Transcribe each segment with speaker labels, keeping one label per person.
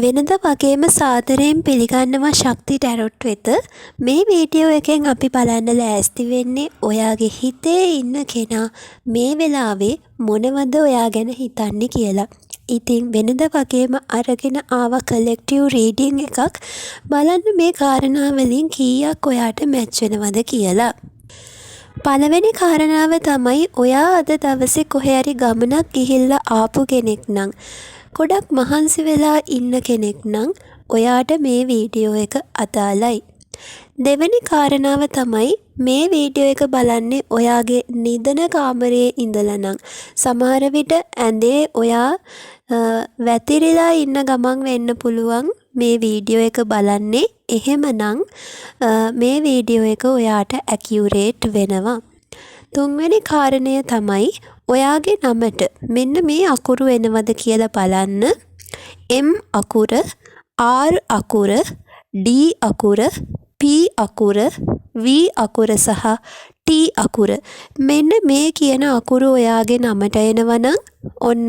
Speaker 1: වෙනද වගේම සාදරයෙන් පිළිගන්නවා ශක්ති ටැරොට් වෙත. මේ වීඩියෝ එකෙන් අපි බලන්න ලෑස්ති වෙන්නේ ඔයාගේ හිතේ ඉන්න කෙනා මේ වෙලාවේ මොනවද ඔයා ගැන හිතන්නේ කියලා. ඉතින් වෙනද වගේම අරගෙන ආව කලෙක්ටිව් රීඩින් එකක් බලන්න මේ කාරණා වලින් කීයක් ඔයාට මැච් වෙනවද කියලා. පළවෙනි කාරණාව තමයි ඔයා අද දවසේ කොහේ හරි ගමනක් ගිහිල්ලා ආපු කෙනෙක් නම් ගොඩක් මහන්සි වෙලා ඉන්න කෙනෙක් නම් ඔයාට මේ වීඩියෝ එක අදාළයි. දෙවෙනි කාරණාව තමයි මේ වීඩියෝ එක බලන්නේ ඔයාගේ නිදන කාමරයේ ඉඳලා නම් සමහර විට ඇඳේ ඔයා වැතිරිලා ඉන්න ගමන් වෙන්න පුළුවන් මේ වීඩියෝ එක බලන්නේ. එහෙමනම් මේ වීඩියෝ එක ඔයාට ඇකියුරේට් වෙනවා. තුන්වෙනි කාරණය තමයි ඔයාගේ නමට මෙන්න මේ අකුරු වෙනවද කියලා බලන්න. M අකුර, R අකුර, D අකුර, P අකුර, V අකුර සහ T අකුර. මෙන්න මේ කියන අකුරු ඔයාගේ නමට එනවනම් ඔන්න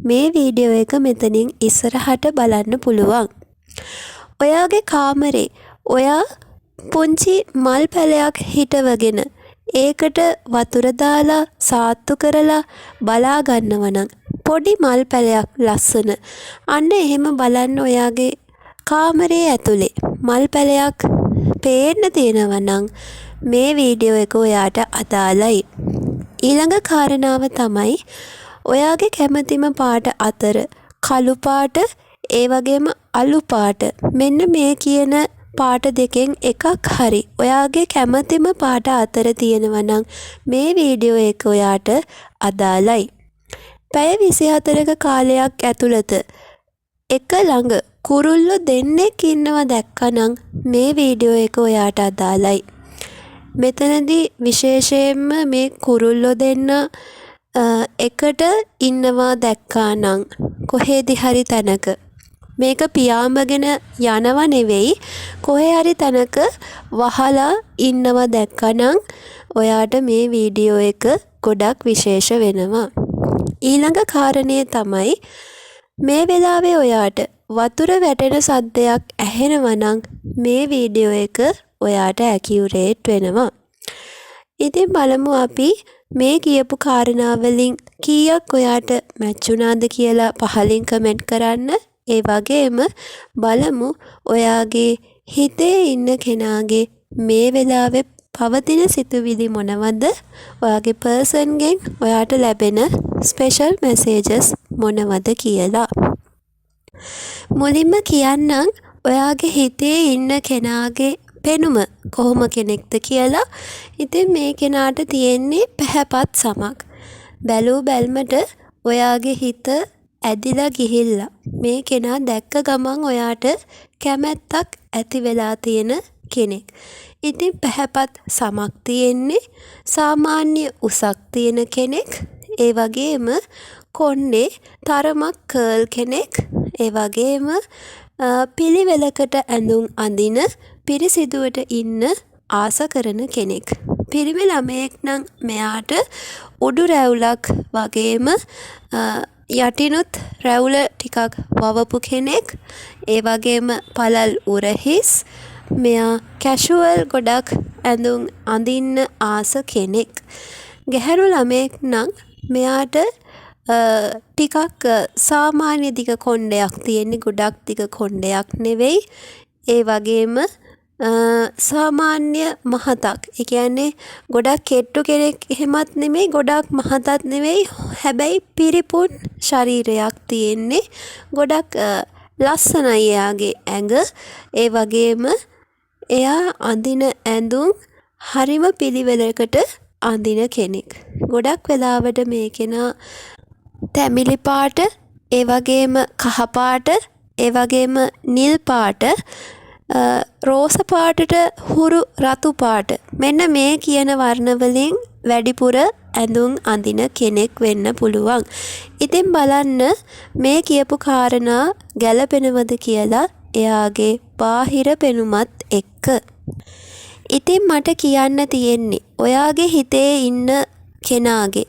Speaker 1: මේ වීඩියෝ එක මෙතනින් ඉස්සරහට බලන්න පුළුවන්. ඔයාගේ කාමරේ ඔයා පුංචි මල් පැලයක් හිටවගෙන ඒකට වතුර දාලා සාත්තු කරලා බලා ගන්නව නම් පොඩි මල් පැලයක් ලස්සන අන්න එහෙම බලන්න ඔයාගේ කාමරයේ ඇතුලේ මල් පැලයක් පේන්න තියෙනවා නම් මේ වීඩියෝ එක ඔයාට අදාළයි. ඊළඟ කාරණාව තමයි ඔයාගේ කැමතිම පාට අතර කළු පාට ඒ වගේම අලු පාට මෙන්න මේ කියන පාට දෙකෙන් එකක් හරි ඔයාගේ කැමතිම පාට අතර තියෙනවා නම් මේ වීඩියෝ එක ඔයාට අදාළයි. පැය 24ක කාලයක් ඇතුළත එක ළඟ කුරුල්ලෝ දෙන්නෙක් ඉන්නවා දැක්කනම් මේ වීඩියෝ එක ඔයාට අදාළයි. මෙතනදී විශේෂයෙන්ම මේ කුරුල්ලෝ දෙන්න එකට ඉන්නවා දැක්කා නම් කොහේදී හරි තැනක මේක පියාඹගෙන යනව නෙවෙයි කොහේ හරි තැනක වහලා ඉන්නව දැක්කනම් ඔයාට මේ වීඩියෝ එක ගොඩක් විශේෂ වෙනවා. ඊළඟ කාරණය තමයි මේ වෙලාවේ ඔයාට වතුර වැටෙන සද්දයක් ඇහෙනවා නම් මේ වීඩියෝ එක ඔයාට ඇකියුරේට් වෙනවා. ඉතින් බලමු අපි මේ කියපු කාරණා වලින් කීයක් ඔයාට මැච් වුණාද කියලා පහලින් කමෙන්ට් කරන්න. ඒ වගේම බලමු ඔයාගේ හිතේ ඉන්න කෙනාගේ මේ වෙලාවේ පවතින සිතුවිලි මොනවද? ඔයාගේ පර්සන්ගෙන් ඔයාට ලැබෙන ස්පෙෂල් මෙසේජස් මොනවද කියලා. මුලින්ම කියන්නම් ඔයාගේ හිතේ ඉන්න කෙනාගේ පෙනුම කොහොම කෙනෙක්ද කියලා. ඉතින් මේ කෙනාට තියෙන්නේ පැහැපත් සමක්. බැලූ බැල්මට ඔයාගේ හිත ඇදිලා ගිහිල්ලා මේ කෙනා දැක්ක ගමන් ඔයාට කැමැත්තක් ඇති වෙලා තියෙන කෙනෙක්. ඉතින් පැහැපත් සමක් තියෙන්නේ සාමාන්‍ය උසක් තියෙන කෙනෙක්. ඒ වගේම කොණ්ඩේ තරමක් කර්ල් කෙනෙක්. ඒ වගේම පිළිවෙලකට ඇඳුම් අඳින පිරිසිදුවට ඉන්න ආස කරන කෙනෙක්. පිරිමි ළමයෙක් නම් මෙයාට උඩු රැවුලක් වගේම යටිනුත් රැවුල ටිකක් වවපු කෙනෙක්. ඒ වගේම පළල් උරහිස්. මෙයා කැෂුවල් ගොඩක් ඇඳුම් අඳින්න ආස කෙනෙක්. ගැහැණු ළමයෙක් නම් මෙයාට ටිකක් සාමාන්‍ය දිග කොණ්ඩයක් තියෙන්නේ ගොඩක් දිග කොණ්ඩයක් නෙවෙයි. ඒ වගේම සාමාන්‍ය මහතක්. ඒ කියන්නේ ගොඩක් කෙට්ටු කෙනෙක් එහෙමත් නෙමෙයි ගොඩක් මහතත් නෙවෙයි. හැබැයි පිරිපුන් ශරීරයක් තියෙන්නේ. ගොඩක් ලස්සනයි එයාගේ ඇඟ. ඒ වගේම එයා අඳින ඇඳුම් හරිම පිළිවෙලකට අඳින කෙනෙක්. ගොඩක් වෙලාවට මේ කෙනා තැමිලි පාට, ඒ වගේම කහ පාට, ඒ වගේම නිල් පාට, රෝස පාටට හුරු රතු පාට මෙන්න මේ කියන වර්ණ වලින් වැඩිපුර ඇඳුම් අඳින කෙනෙක් වෙන්න පුළුවන්. ඉතින් බලන්න මේ කියපු කාරණා ගැළපෙනවද කියලා එයාගේ බාහිර පෙනුමත් එක්ක. ඉතින් මට කියන්න තියෙන්නේ ඔයාගේ හිතේ ඉන්න කෙනාගේ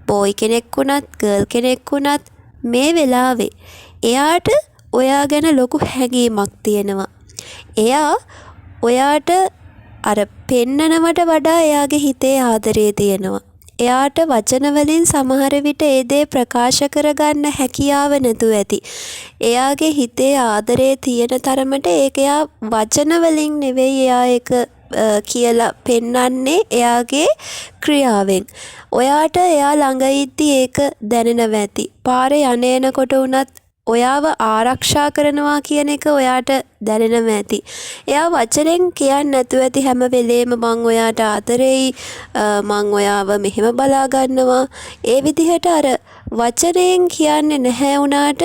Speaker 1: බෝයි කෙනෙක් වුණත් ගර්ල් කෙනෙක් වුණත් මේ වෙලාවේ එයාට ඔයා ගැන ලොකු හැඟීමක් තියෙනවා. එයා ඔයාට අර පෙන්නනවට වඩා එයාගේ හිතේ ආදරය තියෙනවා. එයාට වචන වලින් සමහර විට ඒ දේ ප්‍රකාශ කරගන්න හැකියාව නැතුව ඇති. එයාගේ හිතේ ආදරය තියෙන තරමට ඒක එයා වචන වලින් නෙවෙයි එයා ඒක කියලා පෙන්වන්නේ එයාගේ ක්‍රියාවෙන්. ඔයාට එයා ළඟ ඉද්දි ඒක දැනෙනවා ඇති. පාරේ යනකොට උනත් ඔයාව ආරක්ෂා කරනවා කියන එක ඔයාට දැනෙනවා ඇති. එයා වචනෙන් කියන්නේ නැතුව ඇති හැම වෙලේම මං ඔයාට ආදරෙයි, මං ඔයාව මෙහෙම බලා ගන්නවා. ඒ විදිහට අර වචනෙන් කියන්නේ නැහැ වුණාට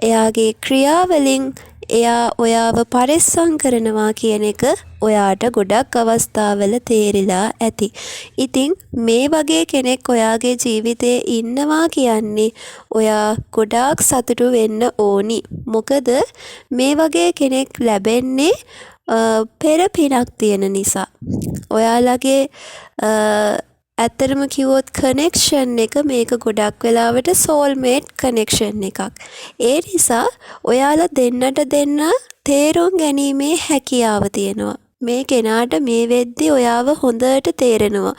Speaker 1: එයාගේ ක්‍රියාවලින් එයා ඔයාව පරිස්සම් කරනවා කියන එක ඔයාට ගොඩක් අවස්ථාවල තේරිලා ඇති. ඉතින් මේ වගේ කෙනෙක් ඔයාගේ ජීවිතේ ඉන්නවා කියන්නේ ඔයා ගොඩාක් සතුටු වෙන්න ඕනි. මොකද මේ වගේ කෙනෙක් ලැබෙන්නේ පෙර පිනක් තියෙන නිසා. ඔයාලගේ ඇත්තටම කිව්වොත් කනෙක්ෂන් එක මේක ගොඩක් වෙලාවට සෝල්මේට් කනෙක්ෂන් එකක්. ඒ නිසා ඔයාලා දෙන්නට දෙන්න තේරුම් ගැනීමේ හැකියාව තියෙනවා. මේ කෙනාට මේ වෙද්දි ඔයාව හොඳට තේරෙනවා.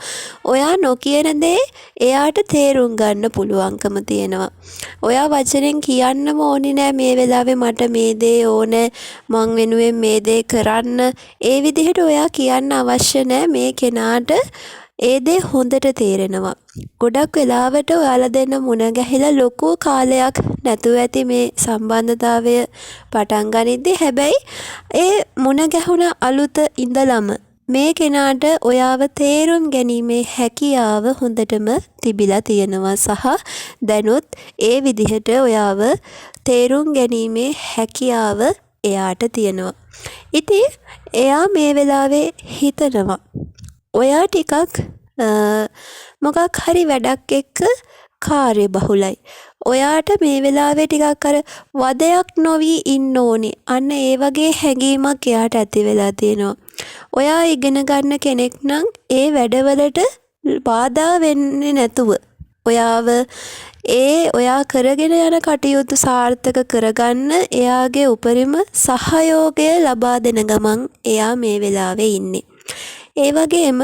Speaker 1: ඔයා නොකියන දේ එයාට තේරුම් ගන්න පුළුවන්කම තියෙනවා. ඔයා වචනෙන් කියන්නම ඕනේ නෑ මේ වෙලාවේ මට මේ දේ ඕනේ, මං වෙනුවෙන් මේ දේ කරන්න. ඒ විදිහට ඔයා කියන්න අවශ්‍ය නෑ. මේ කෙනාට ඒ දේ හොඳට තේරෙනවා. ගොඩක් වෙලාවට ඔයාලා දෙන්න මුණ ගැහිලා ලොකු කාලයක් නැතුව ඇති මේ සම්බන්ධතාවය පටන් ගනිද්දි. හැබැයි ඒ මුණ ගැහුණ අලුත ඉඳලම මේ කෙනාට ඔයාව තේරුම් ගැනීමේ හැකියාව හොඳටම තිබිලා තියෙනවා සහ දැනුත් ඒ විදිහට ඔයාව තේරුම් ගැනීමේ හැකියාව එයාට තියෙනවා. ඉතින් එයා මේ වෙලාවේ හිතනවා ඔයා ටිකක් මොකක් හරි වැඩක් එක්ක කාර්යබහුලයි. ඔයාට මේ වෙලාවේ ටිකක් අර වදයක් නොවි ඉන්න ඕනේ. අන්න ඒ වගේ හැඟීමක් එයාට ඇති වෙලා තියෙනවා. ඔයා ඉගෙන ගන්න කෙනෙක් නම් ඒ වැඩවලට බාධා වෙන්නේ නැතුව ඔයාව ඔයා කරගෙන යන කටයුතු සාර්ථක කරගන්න එයාගේ උපරිම සහයෝගය ලබා දෙන ගමන් එයා මේ වෙලාවේ ඉන්නේ. ඒ වගේම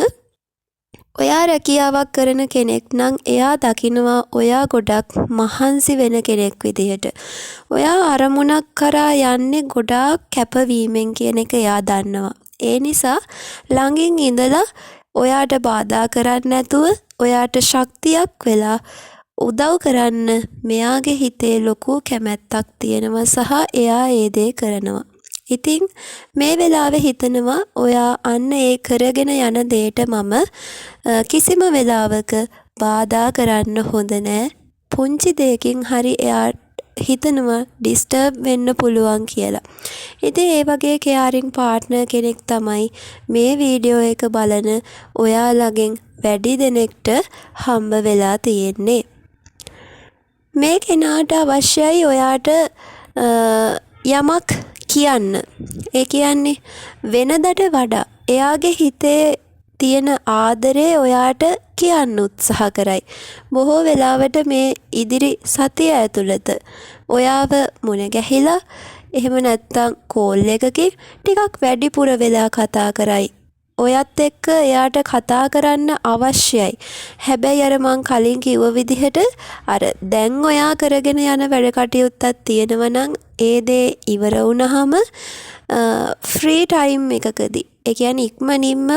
Speaker 1: ඔයා රැකියාවක් කරන කෙනෙක් නම් එයා දකිනවා ඔයා ගොඩක් මහන්සි වෙන කෙනෙක් විදිහට. ඔයා අරමුණක් කරා යන්නේ ගොඩාක් කැපවීමෙන් කියන එක එයා දන්නවා. ඒ නිසා ළඟින් ඉඳලා ඔයාට බාධා කරන්නේ නැතුව ඔයාට ශක්තියක් වෙලා උදව් කරන්න මෙයාගේ හිතේ ලොකු කැමැත්තක් තියෙනවා සහ එයා ඒ දේ කරනවා. ඉතින් මේ වෙලාවේ හිතනවා ඔයා අන්න ඒ කරගෙන යන දෙයට මම කිසිම වෙලාවක බාධා කරන්න හොඳ නෑ. පුංචි දෙයකින් හරි එයා හිතනවා ඩිස්ටර්බ් වෙන්න පුළුවන් කියලා. ඉතින් ඒ වගේ කෙයාරින් පාර්ට්නර් කෙනෙක් තමයි මේ වීඩියෝ එක බලන ඔයාලගෙන් වැඩි දෙනෙක්ට හම්බ වෙලා තියෙන්නේ. මේ කෙනාට අවශ්‍යයි ඔයාට යමක් කියන්න. ඒ කියන්නේ වෙනදට වඩා එයාගේ හිතේ තියෙන ආදරේ ඔයාට කියන්න උත්සාහ කරයි. බොහෝ වෙලාවට මේ ඉදිරි සතිය ඇතුළත ඔයාව මුණ ගැහිලා එහෙම නැත්නම් කෝල් එකකින් ටිකක් වැඩිපුර වෙලා කතා කරයි. ඔයත් එක්ක එයාට කතා කරන්න අවශ්‍යයි. හැබැයි අර මං කලින් කිව්ව විදිහට අර දැන් ඔයා කරගෙන යන වැඩ කටයුත්තක් තියෙනවා නම් ඒ දේ ඉවර වුණාම ෆ්‍රී ටයිම් එකකදී ඒ කියන්නේ ඉක්මනින්ම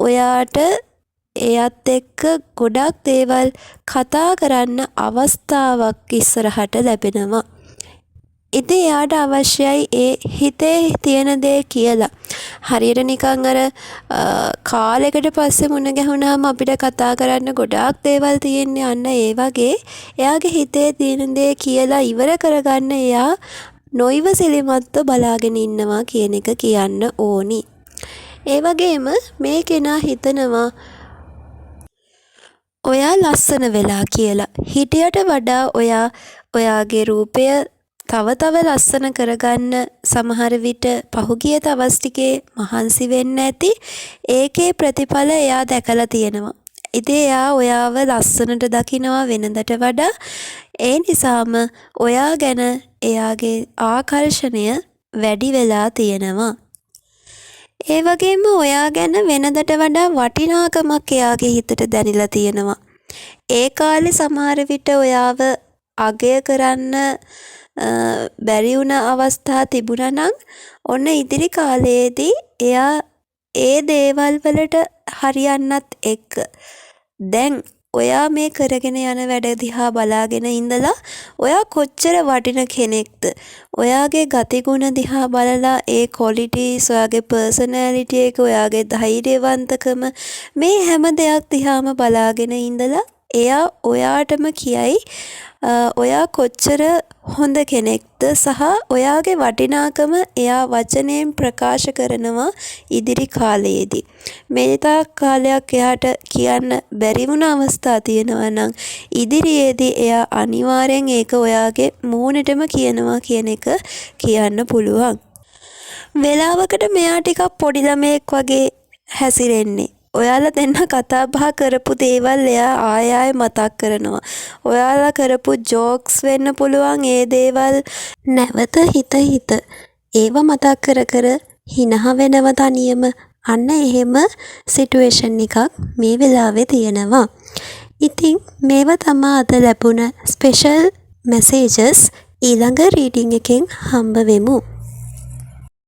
Speaker 1: ඔයාට එයත් එක්ක ගොඩක් දේවල් කතා කරන්න අවස්ථාවක් ඉස්සරහට ලැබෙනවා. ඉතින් එයාට අවශ්‍යයි ඒ හිතේ තියෙන දේ කියලා. හරියට නිකන් අර කාලයකට පස්සේ මුණ ගැහුණාම අපිට කතා කරන්න ගොඩාක් දේවල් තියෙන්නේ. අන්න ඒ වගේ එයාගේ හිතේ තියෙන දේ කියලා ඉවර කරගන්න එයා නොයිවසිලිමත්ව බලාගෙන ඉන්නවා කියන එක කියන්න ඕනි. ඒ වගේම මේ කෙනා හිතනවා ඔයා ලස්සන වෙලා කියලා. හිටියට වඩා ඔයාගේ රූපය තව ලස්සන කරගන්න සමහර විට පහුගිය දවස් ටිකේ මහන්සි වෙන්න ඇති. ඒකේ ප්‍රතිඵල එයා දැකලා තියෙනවා. ඉතින් එයා ඔයාව ලස්සනට දකිනවා වෙනදට වඩා. ඒ නිසාම ඔයා ගැන එයාගේ ආකර්ෂණය වැඩි වෙලා තියෙනවා. ඒ වගේම ඔයා ගැන වෙනදට වඩා වටිනාකමක් එයාගේ හිතට දැනිලා තියෙනවා. ඒ කාලේ සමහර විට ඔයාව අගය කරන්න බැරි වුණ අවස්ථා තිබුණා නම් ඔන්න ඉදිරි කාලයේදී එයා ඒ දේවල් වලට හරියන්නත් එක්ක දැන් ඔයා මේ කරගෙන යන වැඩ දිහා බලාගෙන ඉඳලා ඔයා කොච්චර වටින කෙනෙක්ද ඔයාගේ ගතිගුණ දිහා බලලා ඒ ක්වොලිටිස් ඔයාගේ පර්සනැලිටි එක ඔයාගේ ධෛර්යවන්තකම මේ හැම දෙයක් දිහාම බලාගෙන ඉඳලා එයා ඔයාටම කියයි ඔයා කොච්චර හොඳ කෙනෙක්ද සහ ඔයාගේ වටිනාකම එයා වචනයෙන් ප්‍රකාශ කරනවා ඉදිරි කාලයේදී. මේ තාක් කාලයක් එයාට කියන්න බැරි වුණ අවස්ථා තියෙනවා නම් ඉදිරියේදී එයා අනිවාර්යෙන් ඒක ඔයාගේ මූණටම කියනවා කියන එක කියන්න පුළුවන්. වෙලාවකට මෙයා ටිකක් පොඩි ළමයෙක් වගේ හැසිරෙන්නේ. ඔයාලා දෙන්න කතා බහ කරපු දේවල් එයා ආයෙ මතක් කරනවා. ඔයාලා කරපු ජෝක්ස් වෙන්න පුළුවන් ඒ දේවල් නැවත හිත ඒව මතක් කර හිනහ වෙනව තනියම. අන්න එහෙම සිටුේෂන් එකක් මේ වෙලාවේ තියෙනවා. ඉතින් මේව තමා අද ලැබුණ ස්පෙෂල් මැසේජස් ඊළඟ රීඩින් එකෙන් හම්බ වෙමු.